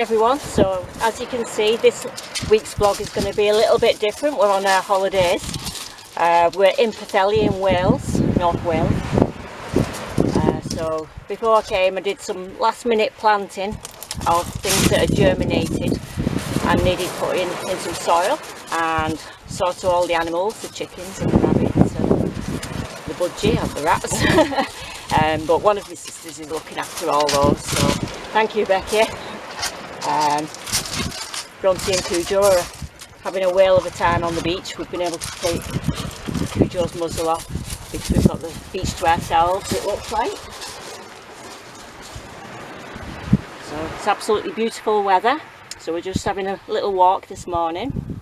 everyone. So as you can see, this week's vlog is going to be a little bit different. We're on our holidays. We're in Pwllheli in Wales, North Wales. So before I came, I did some last minute planting of things that had germinated and needed putting in some soil, and saw to all the animals, the chickens and the rabbits and the budgie and the rats. But one of the sisters is looking after all those, so thank you, Becky. Bronte and Cujo are having a whale of a time on the beach. We've been able to take Cujo's muzzle off because we've got the beach to ourselves, it looks like. So it's absolutely beautiful weather, so we're just having a little walk this morning.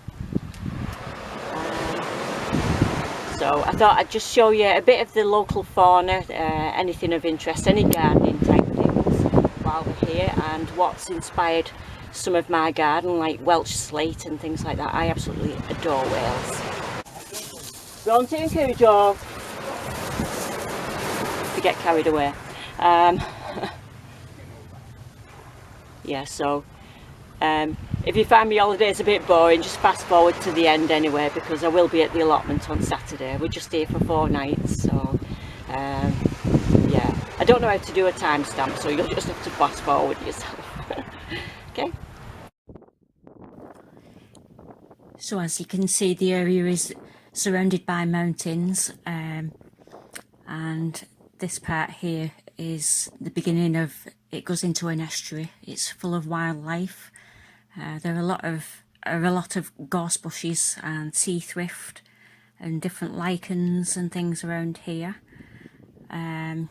So I thought I'd just show you a bit of the local fauna, anything of interest, any gardening type things while we're here, and what's inspired some of my garden, like Welsh slate and things like that. I absolutely adore Wales. Bronte and Cujo. To get carried away. Yeah, so if you find my holidays a bit boring, just fast forward to the end anyway, because I will be at the allotment on Saturday. We're just here for 4 nights, so yeah, I don't know how to do a timestamp, so you'll just have to fast forward yourself. Okay. So as you can see, the area is surrounded by mountains, and this part here is the beginning of, it goes into an estuary. It's full of wildlife. There are a lot of gorse bushes and sea thrift and different lichens and things around here, and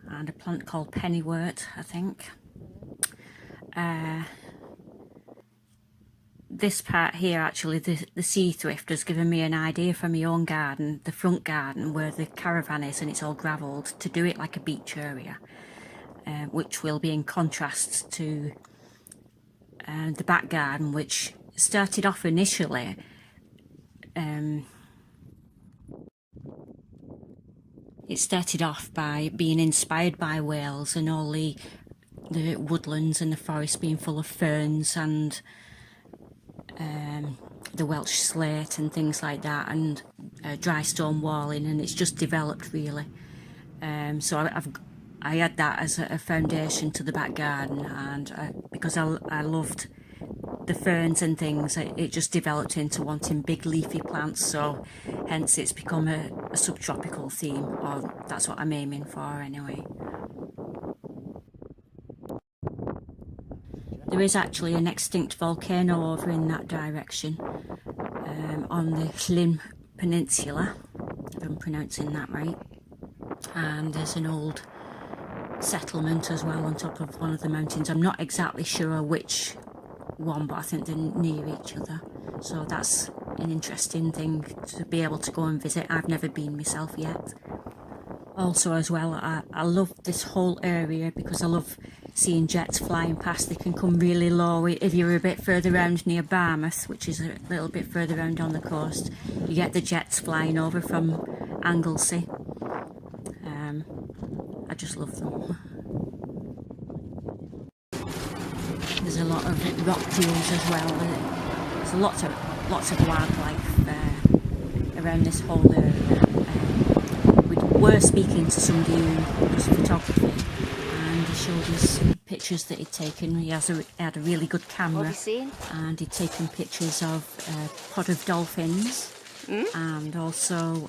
a plant called pennywort, I think. This part here, actually, the sea thrift has given me an idea for my own garden, the front garden where the caravan is and it's all gravelled, to do it like a beach area, which will be in contrast to the back garden, which started off initially it started off by being inspired by Wales and all the woodlands and the forest being full of ferns and the Welsh slate and things like that, and dry stone walling, and it's just developed really. So I had that as a foundation to the back garden, and because I loved the ferns and things, it just developed into wanting big leafy plants, so hence it's become a subtropical theme, or that's what I'm aiming for anyway. There is actually an extinct volcano over in that direction, on the Llyn Peninsula, if I'm pronouncing that right, and there's an old settlement as well on top of one of the mountains. I'm not exactly sure which one, but I think they're near each other, so that's an interesting thing to be able to go and visit. I've never been myself yet. Also as well, I love this whole area because I love seeing jets flying past. They can come really low. If you're a bit further around near Barmouth, which is a little bit further around on the coast, you get the jets flying over from Anglesey. I just love them. There's a lot of rock pools as well. There's lots of wildlife around this whole area. We were speaking to somebody who does photography, and he showed us pictures that he'd taken. He had a really good camera, and he'd taken pictures of a pod of dolphins, and also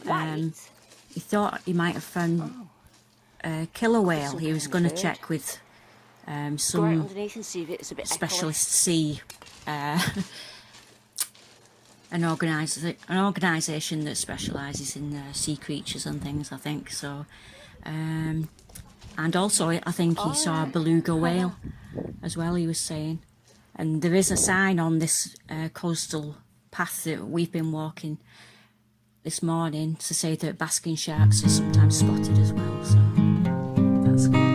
he thought he might have found a killer whale. He was going to check with some specialist sea, an organisation that specialises in sea creatures and things, I think. So, and also I think he saw a beluga whale as well, he was saying. And there is a sign on this coastal path that we've been walking this morning to say that basking sharks are sometimes spotted as well, so that's good.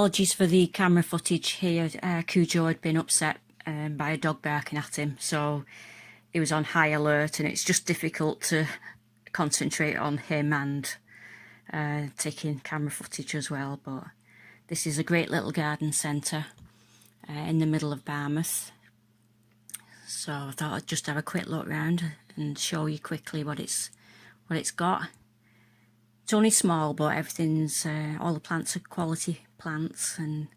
Apologies for the camera footage here. Cujo had been upset by a dog barking at him, so he was on high alert, and it's just difficult to concentrate on him and taking camera footage as well. But this is a great little garden centre in the middle of Barmouth, so I thought I'd just have a quick look round and show you quickly what it's got. It's only small, but everything's all the plants are quality plants, and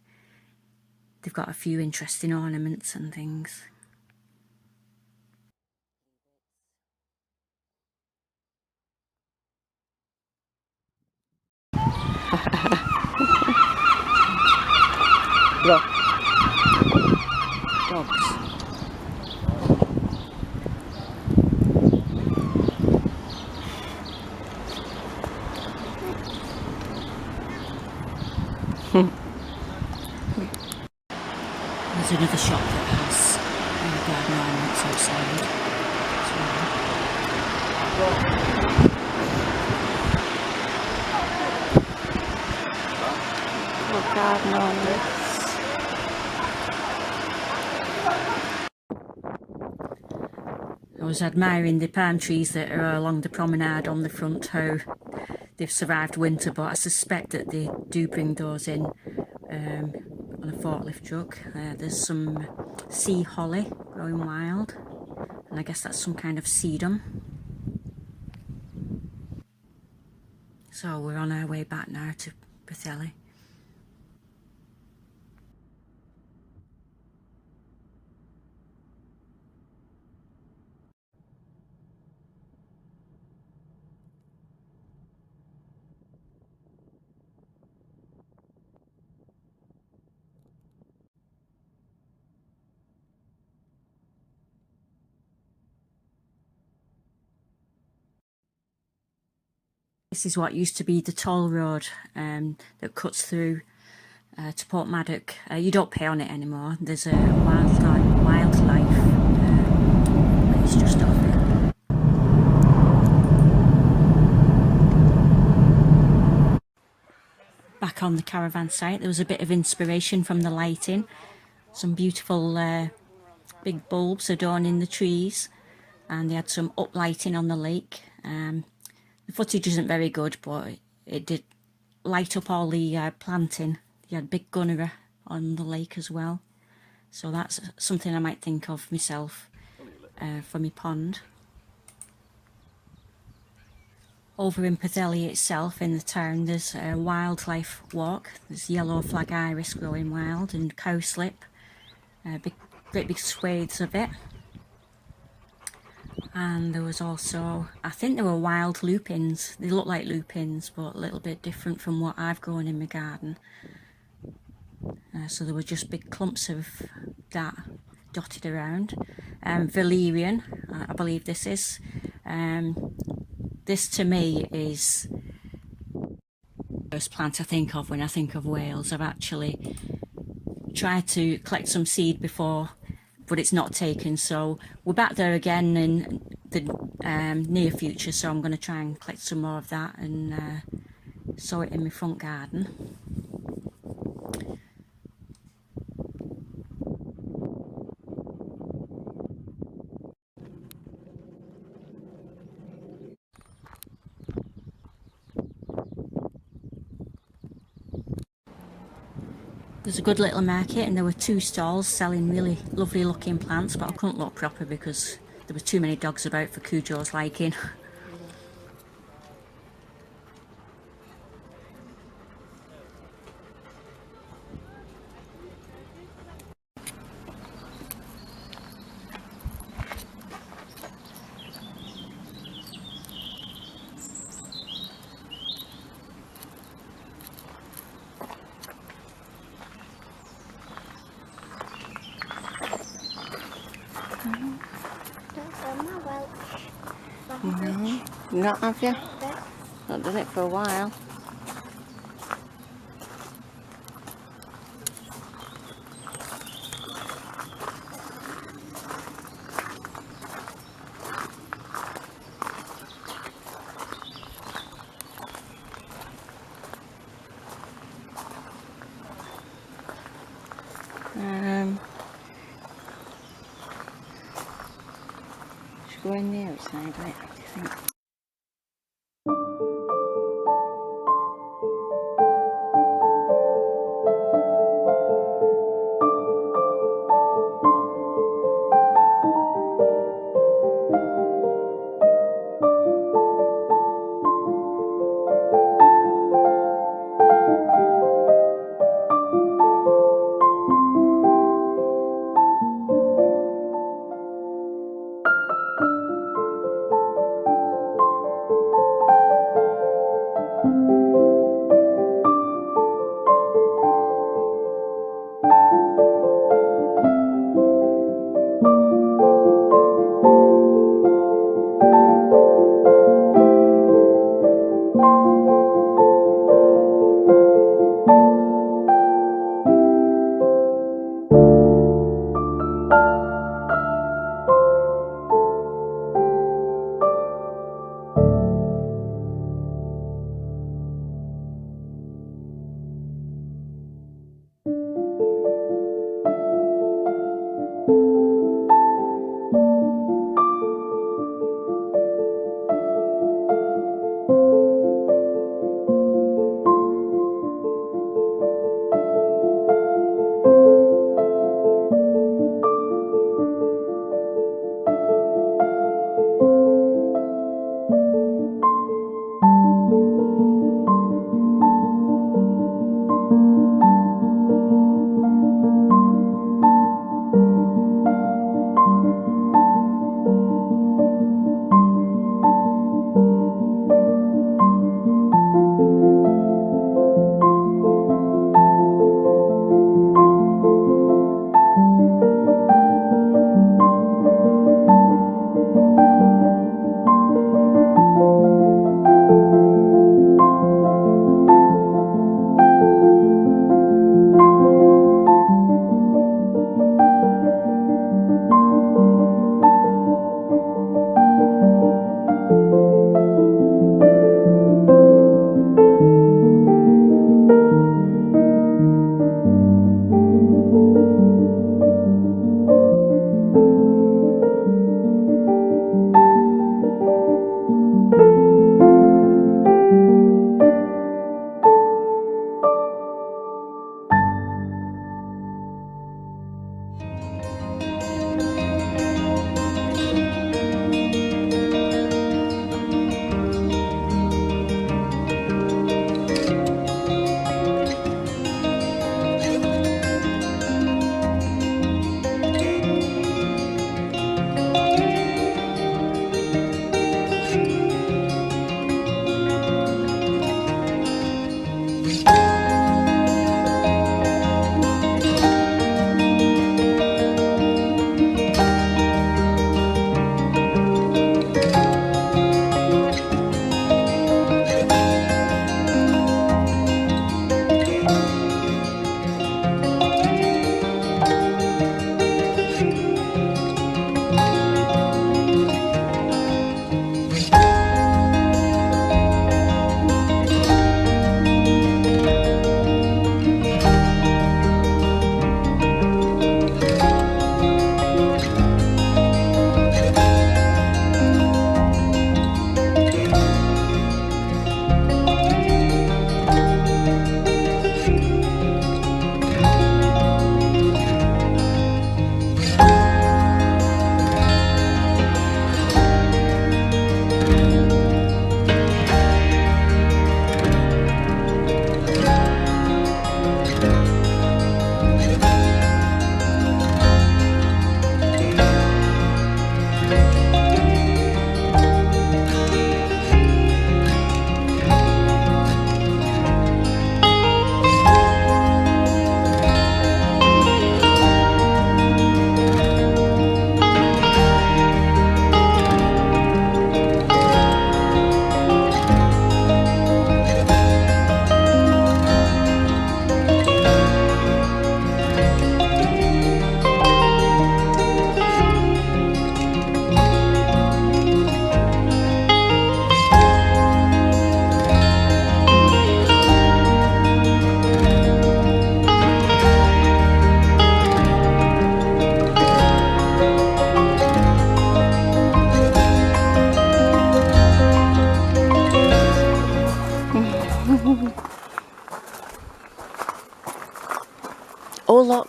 they've got a few interesting ornaments and things. Look, dogs. There's another shop that has garden ornaments outside. Garden ornaments. I was admiring the palm trees that are along the promenade on the front, how they've survived winter, but I suspect that they do bring those in on a forklift truck. There's some sea holly growing wild, and I guess that's some kind of sedum. So we're on our way back now to Plas Yn Rhiw. This is what used to be the toll road that cuts through to Portmaddock. You don't pay on it anymore. There's a wildlife it's just off it. Back on the caravan site, there was a bit of inspiration from the lighting. Some beautiful big bulbs adorning the trees, and they had some uplighting on the lake. The footage isn't very good, but it did light up all the planting. You had big gunnery on the lake as well, so that's something I might think of myself for my pond. Over in Plas Yn Rhiw itself, in the town, there's a wildlife walk. There's yellow flag iris growing wild and cowslip, great big swathes of it. And there was also, I think there were wild lupins. They look like lupins, but a little bit different from what I've grown in my garden. So there were just big clumps of that dotted around. Valerian, I believe this is. This to me is the first plant I think of when I think of Wales. I've actually tried to collect some seed before, but it's not taken, so we're back there again in the near future, so I'm going to try and collect some more of that and sow it in my front garden. There's a good little market, and there were 2 stalls selling really lovely looking plants, but I couldn't look proper because there were too many dogs about for Cujo's liking. No, not have you? Not done it for a while. Should we go in the outside bit, what do you think?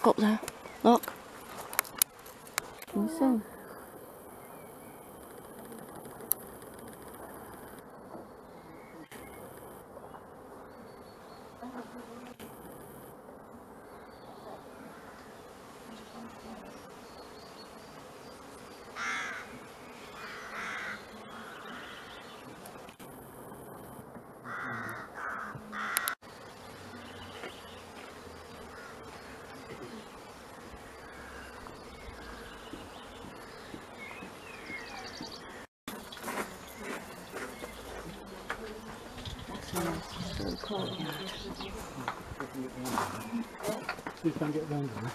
Look up there. Look. Can you see? Courtyard. You can get round there.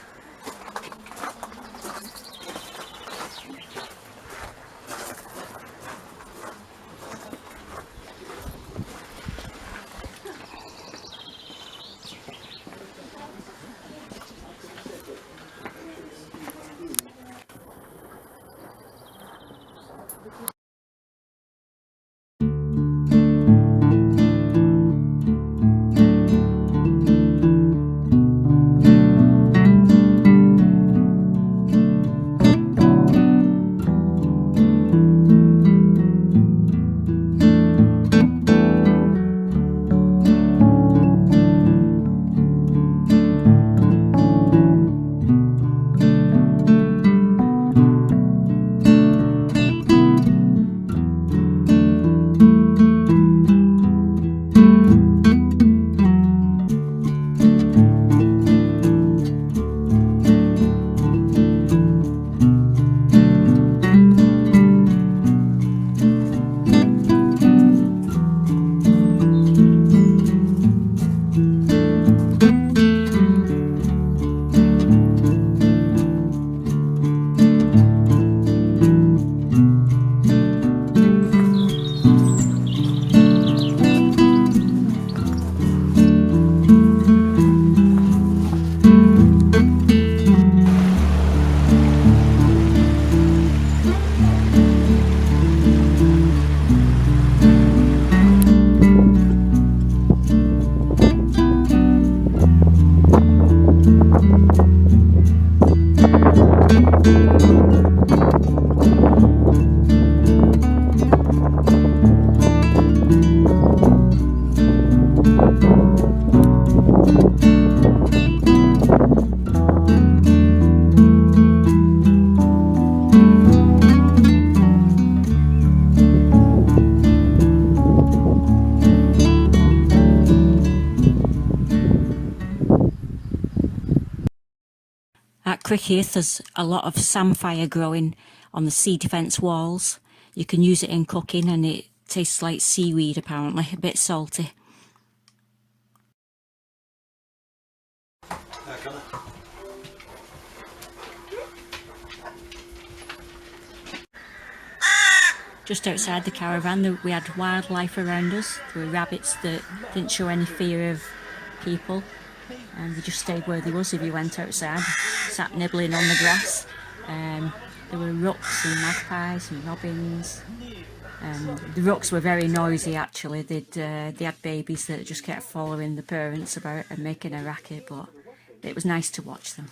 At Cricketh there's a lot of samphire growing on the sea defence walls. You can use it in cooking and it tastes like seaweed apparently, a bit salty. Just outside the caravan we had wildlife around us. There were rabbits that didn't show any fear of people and they just stayed where they was if you went outside, sat nibbling on the grass. There were rooks and magpies and robins. The rooks were very noisy actually. They had babies that just kept following the parents about and making a racket, but it was nice to watch them.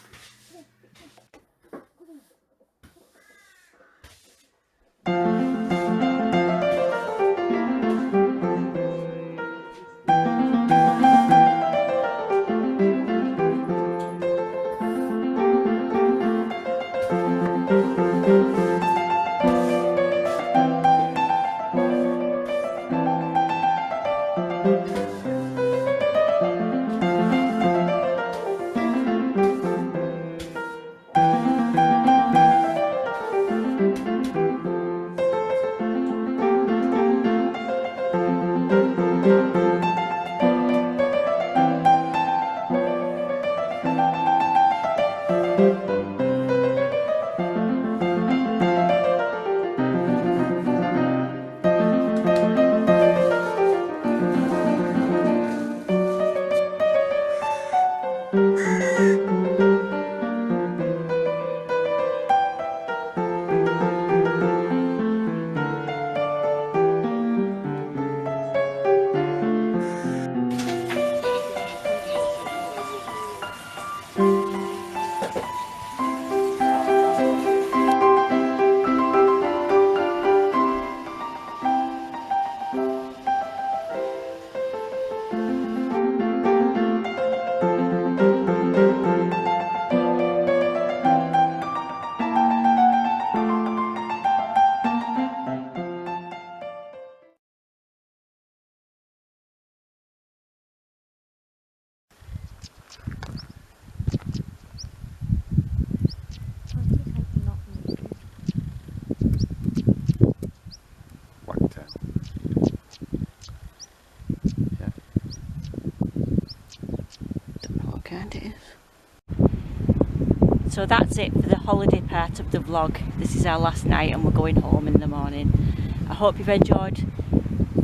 So that's it for the holiday part of the vlog. This is our last night and we're going home in the morning. I hope you've enjoyed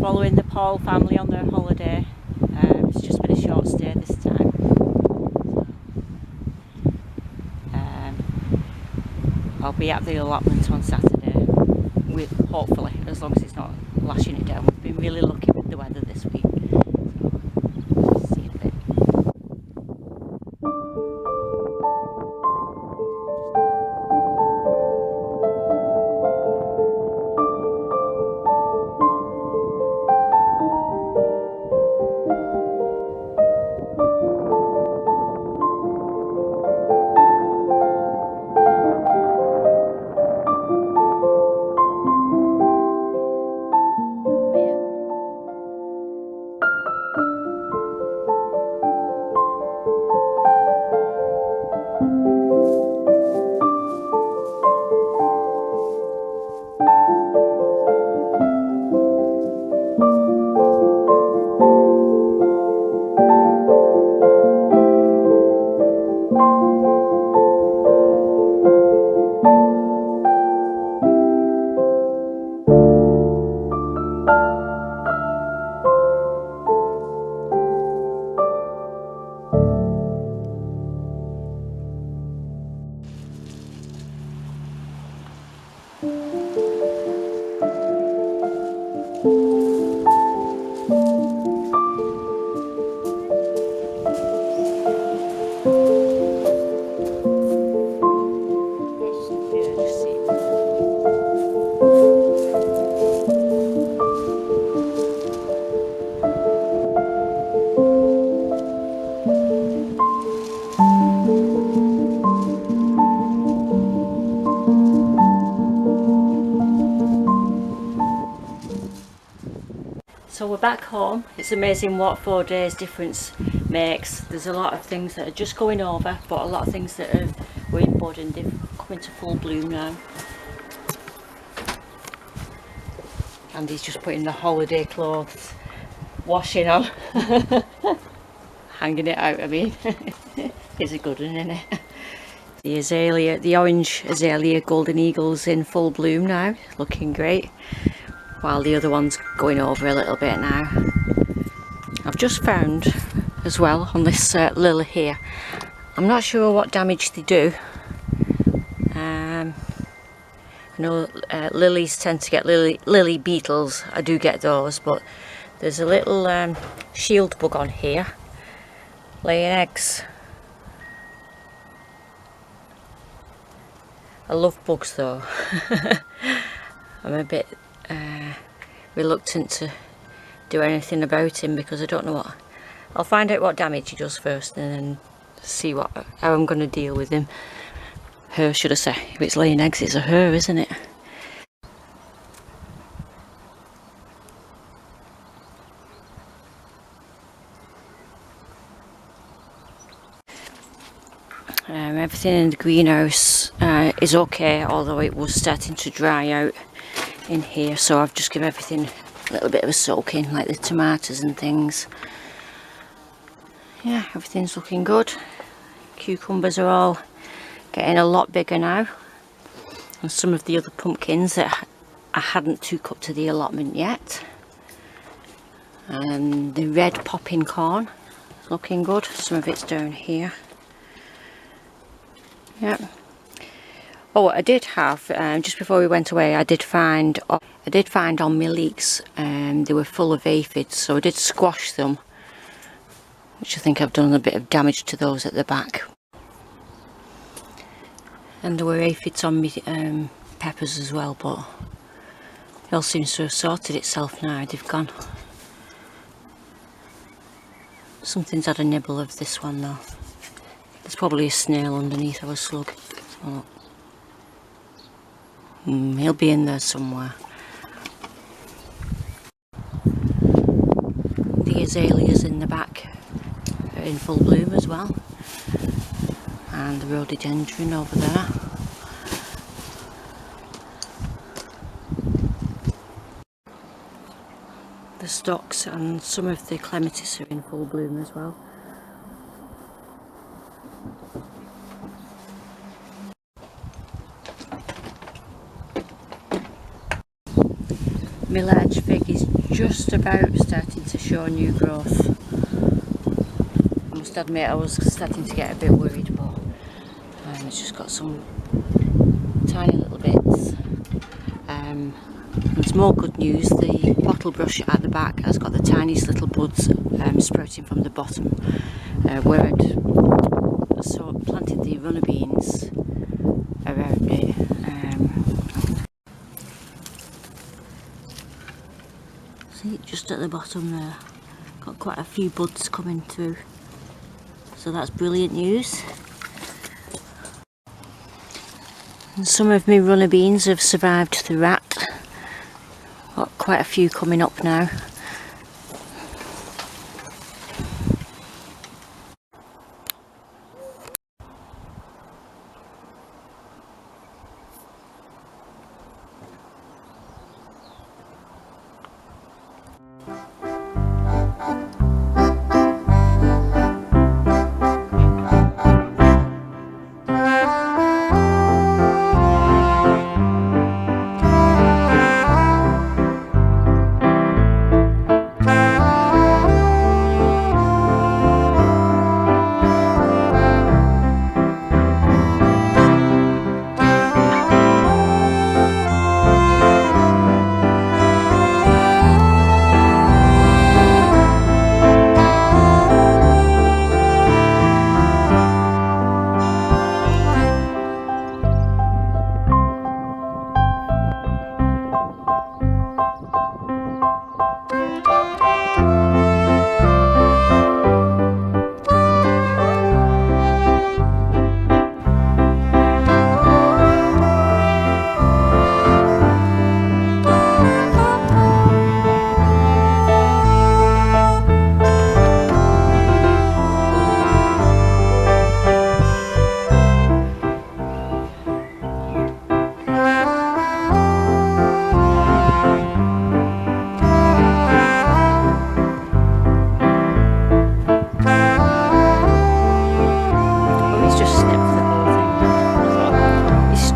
following the Paul family on their holiday. It's just been a short stay this time. I'll be at the allotment on Saturday, with hopefully, as long as it's not lashing it down. We've been really lucky with the weather this week. So, see you in a bit. So we're back home. It's amazing what 4 days difference makes. There's a lot of things that are just going over, but a lot of things that were in bud and they've come into full bloom now. Andy's just putting the holiday clothes washing on. Hanging it out, I mean. It's a good one, isn't it? The azalea, the orange azalea golden eagle's in full bloom now, looking great. While the other one's going over a little bit now. I've just found as well on this lily here, I'm not sure what damage they do. I know lilies tend to get lily beetles, I do get those, but there's a little shield bug on here laying eggs. I love bugs though. I'm a bit reluctant to do anything about him because I don't know what. I'll find out what damage he does first and then see how I'm going to deal with him. Her, should I say? If it's laying eggs, it's a her, isn't it? Everything in the greenhouse is okay, although it was starting to dry out in here, so I've just given everything a little bit of a soaking, like the tomatoes and things. Yeah, everything's looking good. Cucumbers are all getting a lot bigger now, and some of the other pumpkins that I hadn't took up to the allotment yet. And the red popping corn is looking good. Some of it's down here. Yeah. Oh, I did have, just before we went away, I did find on my leeks, they were full of aphids, so I did squash them, which I think I've done a bit of damage to those at the back. And there were aphids on my peppers as well, but it all seems to have sorted itself now, they've gone. Something's had a nibble of this one though. There's probably a snail underneath, or a slug. Oh. He'll be in there somewhere. The azaleas in the back are in full bloom as well. And the rhododendron over there. The stocks and some of the clematis are in full bloom as well. my large fig is just about starting to show new growth. I must admit I was starting to get a bit worried, but it's just got some tiny little bits. There's more good news. The bottle brush at the back has got the tiniest little buds sprouting from the bottom, where I'd planted the runner beans around it. See, just at the bottom there, got quite a few buds coming through, so that's brilliant news. And some of my runner beans have survived the rat. Got quite a few coming up now.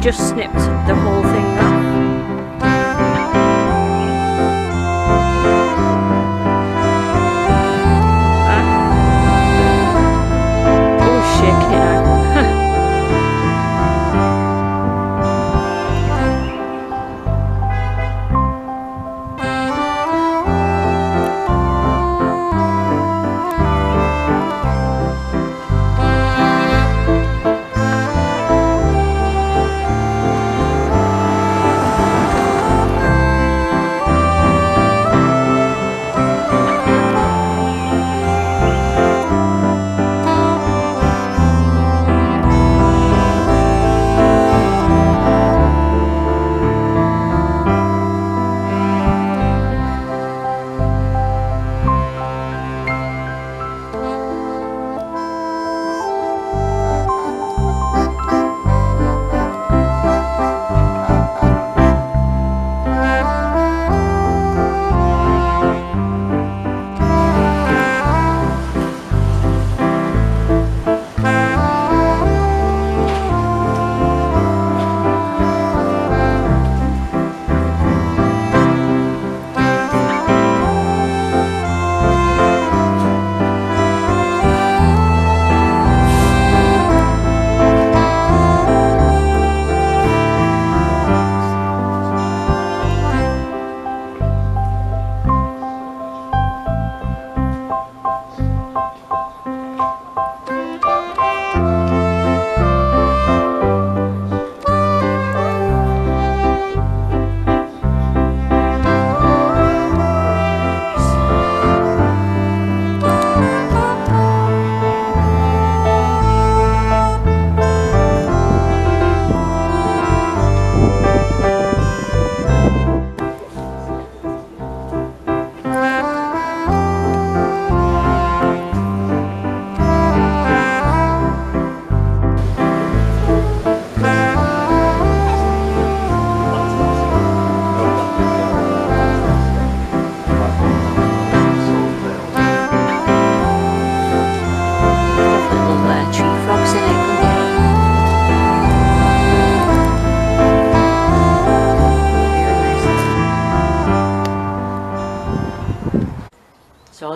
Just snipped the whole thing off. Oh, shaking it out.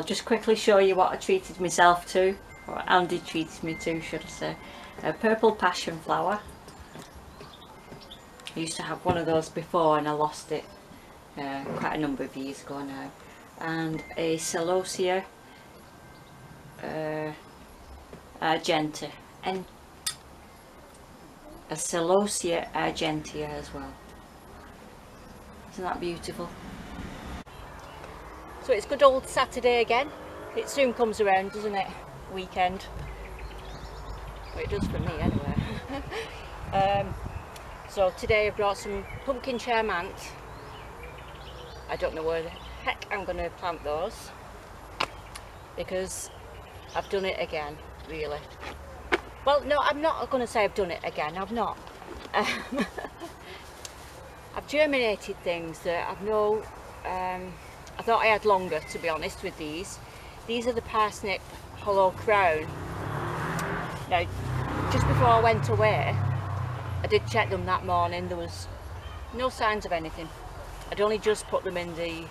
just quickly show you what I treated myself to, or Andy treated me to, should I say. A purple passion flower. I used to have one of those before and I lost it quite a number of years ago now. And a Celosia argenta, and a Celosia argentea as well. Isn't that beautiful? So it's good old Saturday again. It soon comes around, doesn't it? Weekend. Well, it does for me anyway. So today I've brought some pumpkin charmant. I don't know where the heck I'm going to plant those, because I've done it again, really. Well, no, I'm not going to say I've done it again. I've not. I've germinated things that I've no... I thought I had longer, to be honest, with these. These are the parsnip hollow crown. Now, just before I went away, I did check them that morning. There was no signs of anything. I'd only just put them in the...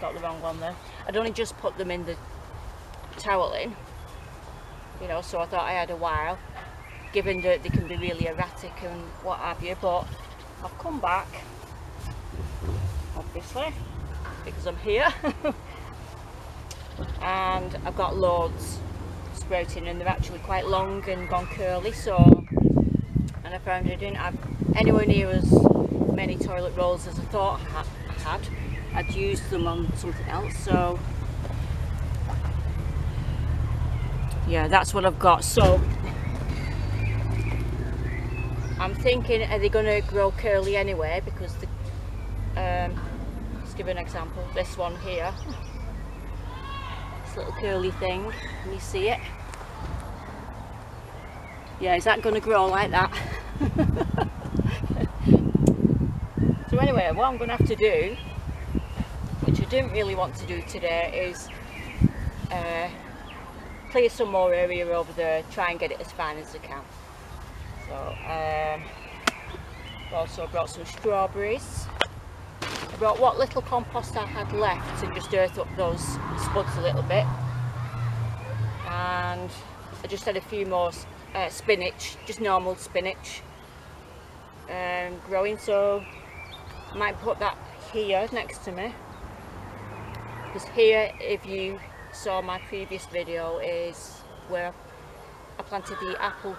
got the wrong one there. I'd only just put them in the toweling, you know, so I thought I had a while, given that they can be really erratic and what have you. But I've come back, obviously, because I'm here. And I've got loads sprouting, and they're actually quite long and gone curly. So, and I found I didn't have anywhere near as many toilet rolls as I thought I had. I'd used them on something else, so yeah, that's what I've got. So I'm thinking, are they going to grow curly anyway? Because the let's give an example. This one here, this little curly thing, can you see it? Yeah, is that going to grow like that? So anyway, what I'm going to have to do, which I didn't really want to do today, is clear some more area over there, try and get it as fine as I can. So I've also brought some strawberries. I brought what little compost I had left and just earth up those spuds a little bit. And I just had a few more spinach, just normal spinach, growing. So I might put that here next to me, because here, if you saw my previous video, is where I planted the apple,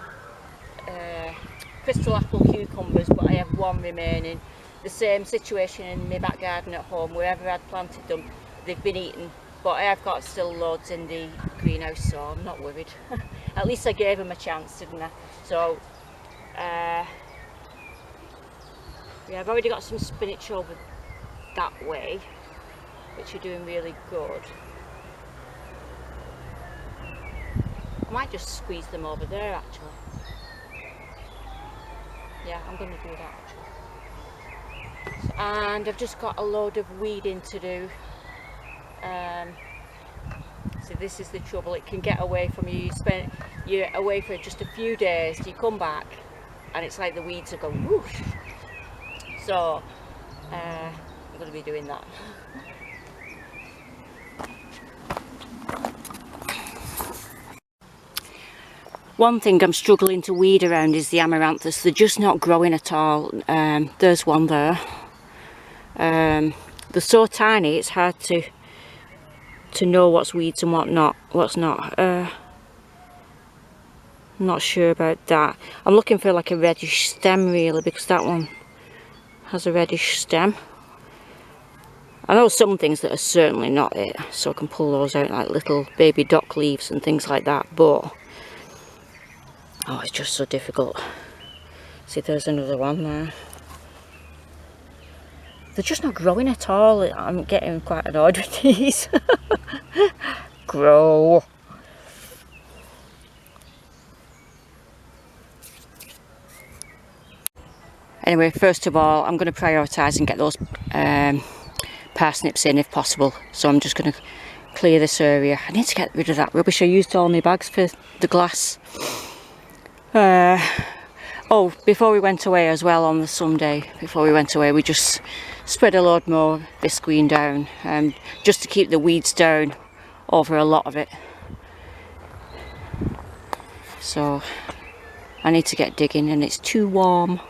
crystal apple cucumbers, but I have one remaining. The same situation in my back garden at home. Wherever I'd planted them, they've been eaten, but I have got still loads in the greenhouse, so I'm not worried. At least I gave them a chance, didn't I? So yeah, I've already got some spinach over that way, which are doing really good. I might just squeeze them over there, actually. Yeah, I'm going to do that, actually. And I've just got a load of weeding to do. So this is the trouble, it can get away from you. You're away for just a few days, you come back and it's like the weeds are going whoosh. So I'm going to be doing that. One thing I'm struggling to weed around is the amaranthus. They're just not growing at all. There's one there. They're so tiny, it's hard to know what's weeds and what's not. I'm not sure about that. I'm looking for like a reddish stem, really, because that one has a reddish stem. I know some things that are certainly not it, so I can pull those out, like little baby dock leaves and things like that, but oh, it's just so difficult. See, there's another one there. They're just not growing at all. I'm getting quite annoyed with these. Grow. Anyway, first of all, I'm going to prioritise and get those parsnips in if possible. So I'm just going to clear this area. I need to get rid of that rubbish. I used all my bags for the glass. Oh, before we went away as well, on the Sunday, before we went away, we just spread a load more visqueen down, just to keep the weeds down over a lot of it. So I need to get digging, and it's too warm.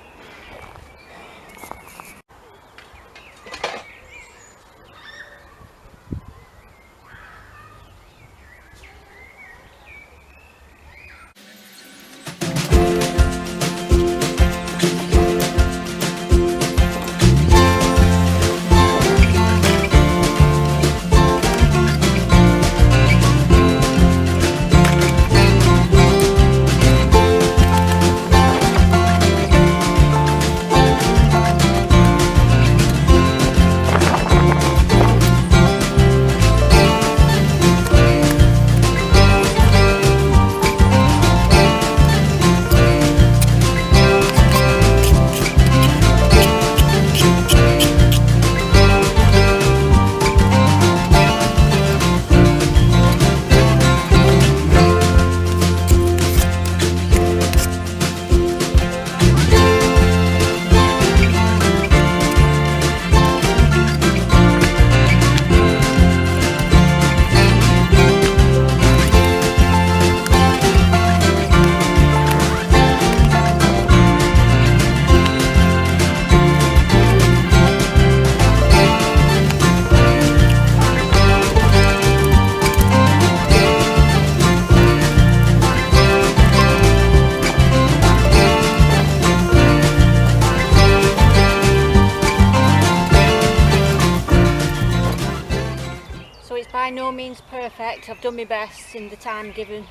By no means perfect. I've done my best in the time given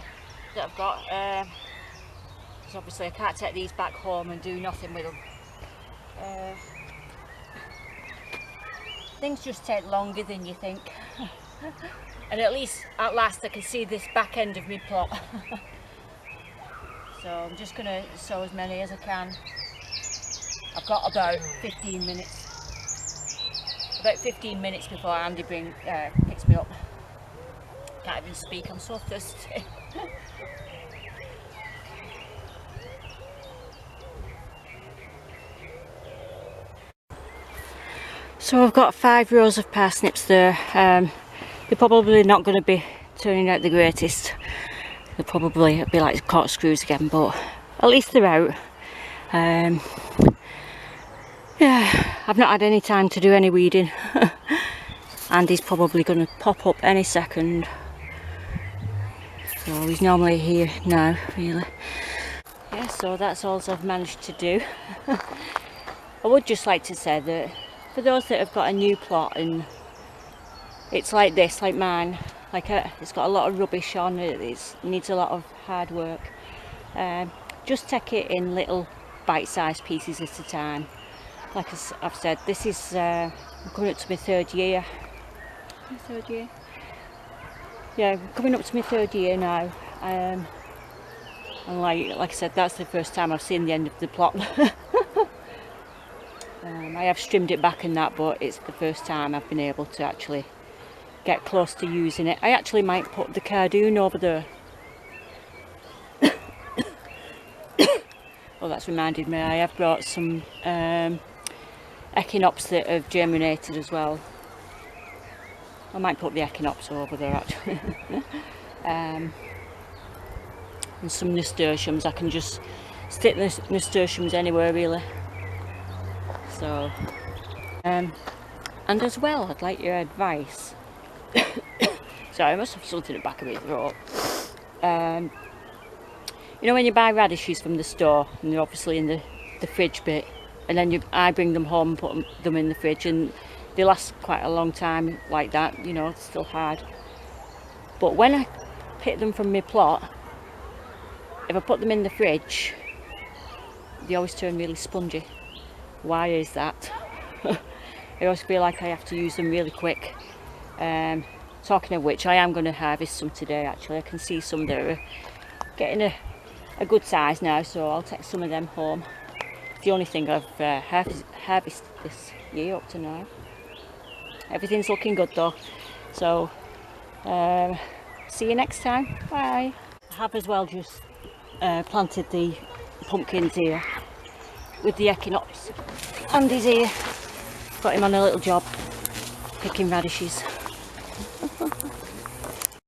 that I've got, because obviously I can't take these back home and do nothing with them. Things just take longer than you think. And at last I can see this back end of my plot. So I'm just going to sow as many as I can. I've got about 15 minutes. About 15 minutes before Andy picks me up. Can't even speak, I'm so thirsty. So I've got 5 rows of parsnips there. They're probably not going to be turning out the greatest. They'll probably be like corkscrews again, but at least they're out. Yeah, I've not had any time to do any weeding. Andy's probably going to pop up any second. So he's normally here now, really. Yeah, so that's all I've managed to do. I would just like to say that for those that have got a new plot and it's like this, like mine, like it's got a lot of rubbish on it, it needs a lot of hard work, just take it in little bite-sized pieces at a time. Like I've said, this is I'm coming up to my 3rd year. Yeah, coming up to my 3rd year now, and like I said, that's the first time I've seen the end of the plot. I have trimmed it back and that, but it's the first time I've been able to actually get close to using it. I actually might put the cardoon over there. Oh, that's reminded me, I have brought some echinops that have germinated as well. I might put the echinops over there actually. And some nasturtiums. I can just stick the nasturtiums anywhere really. So and as well, I'd like your advice. Sorry, I must have something at the back of my throat. You know when you buy radishes from the store and they're obviously in the fridge bit, and then I bring them home and put them in the fridge, and they last quite a long time like that, you know, it's still hard. But when I pick them from my plot, if I put them in the fridge, they always turn really spongy. Why is that? I always feel like I have to use them really quick. Talking of which, I am going to harvest some today actually. I can see some that are getting a good size now, so I'll take some of them home. It's the only thing I've harvested this year up to now. Everything's looking good though, so see you next time. Bye. I have as well just planted the pumpkins here with the echinops. Andy's here got him on a little job picking radishes.